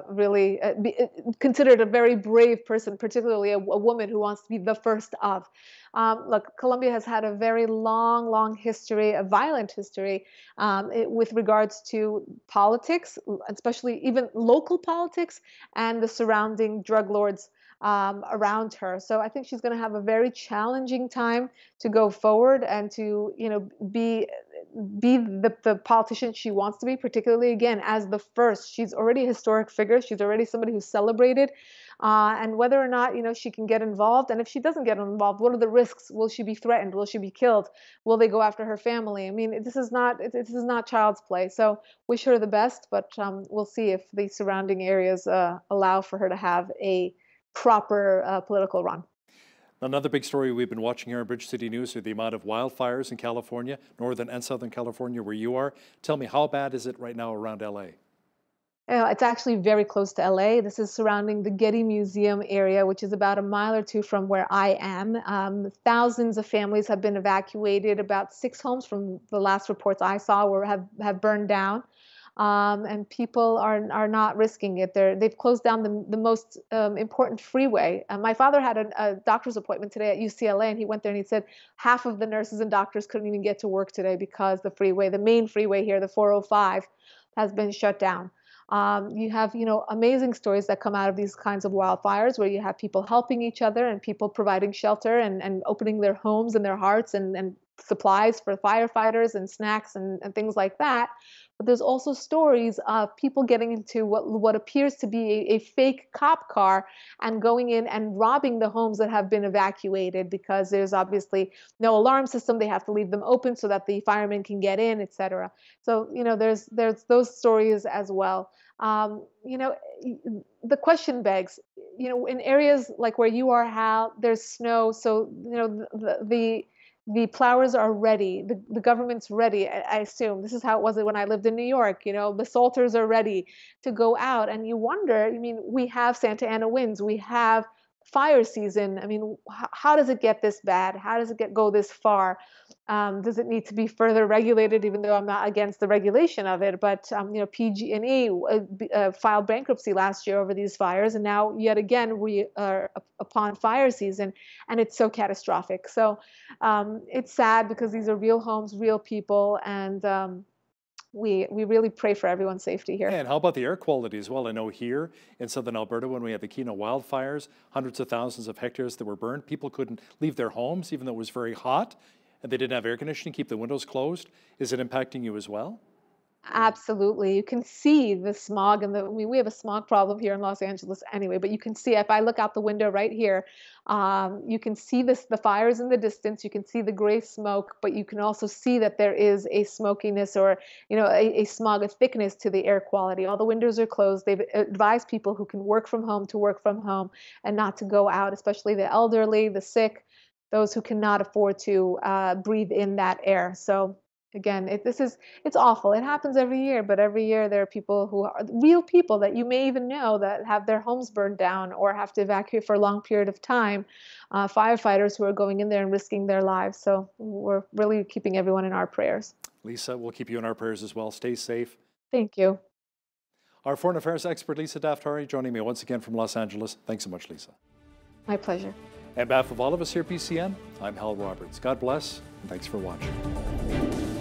really be considered a very brave person, particularly a woman who wants to be the first of. Look, Colombia has had a very long history, a violent history with regards to politics, especially even local politics and the surrounding drug lords around her. So I think she's going to have a very challenging time to go forward and to, you know, be the politician she wants to be, particularly, again, as the first. She's already a historic figure. She's already somebody who's celebrated. And whether or not, you know, she can get involved, and if she doesn't get involved, what are the risks? Will she be threatened? Will she be killed? Will they go after her family? I mean, this is not child's play. So wish her the best, but we'll see if the surrounding areas allow for her to have a proper political run. Another big story we've been watching here on Bridge City News are the amount of wildfires in California, northern and southern California, where you are. Tell me, how bad is it right now around LA? It's actually very close to LA. This is surrounding the Getty Museum area, which is about a mile or two from where I am. Thousands of families have been evacuated. About 6 homes from the last reports I saw have burned down. And people are not risking it. They've closed down the most important freeway. My father had a doctor's appointment today at UCLA, and he went there and he said half of the nurses and doctors couldn't even get to work today because the main freeway here, the 405, has been shut down. You have, you know, amazing stories that come out of these kinds of wildfires where you have people helping each other and people providing shelter and opening their homes and their hearts and supplies for firefighters and snacks and things like that. But there's also stories of people getting into what appears to be a fake cop car and going in and robbing the homes that have been evacuated because there's obviously no alarm system. They have to leave them open so that the firemen can get in, etc. So, you know, there's those stories as well. You know, the question begs, you know, in areas like where you are, Hal, there's snow, so, you know, the plowers are ready. The government's ready, I assume. This is how it was when I lived in New York. You know, the salters are ready to go out. And you wonder, I mean, we have Santa Ana winds. We have fire season, I mean, how does it get this bad? How does it go this far? Does it need to be further regulated, even though I'm not against the regulation of it? But, PG&E filed bankruptcy last year over these fires. And now yet again, we are upon fire season, and it's so catastrophic. So it's sad because these are real homes, real people. And we really pray for everyone's safety here. And how about the air quality as well? I know here in southern Alberta, when we had the Keno wildfires, hundreds of thousands of hectares that were burned, people couldn't leave their homes even though it was very hot, and they didn't have air conditioning, keep the windows closed. Is it impacting you as well? Absolutely. You can see the smog, and we have a smog problem here in Los Angeles anyway, but you can see, if I look out the window right here, you can see the fires in the distance. You can see the gray smoke, but you can also see that there is a smokiness, or, a smog, a thickness to the air quality. All the windows are closed. They've advised people who can work from home to work from home and not to go out, especially the elderly, the sick, those who cannot afford to breathe in that air. So again, it's awful. It happens every year, but every year there are people who are real people that you may even know that have their homes burned down or have to evacuate for a long period of time. Firefighters who are going in there and risking their lives. So we're really keeping everyone in our prayers. Lisa, we'll keep you in our prayers as well. Stay safe. Thank you. Our foreign affairs expert, Lisa Daftari, joining me once again from Los Angeles. Thanks so much, Lisa. My pleasure. On behalf of all of us here at PCN, I'm Hal Roberts. God bless, and thanks for watching.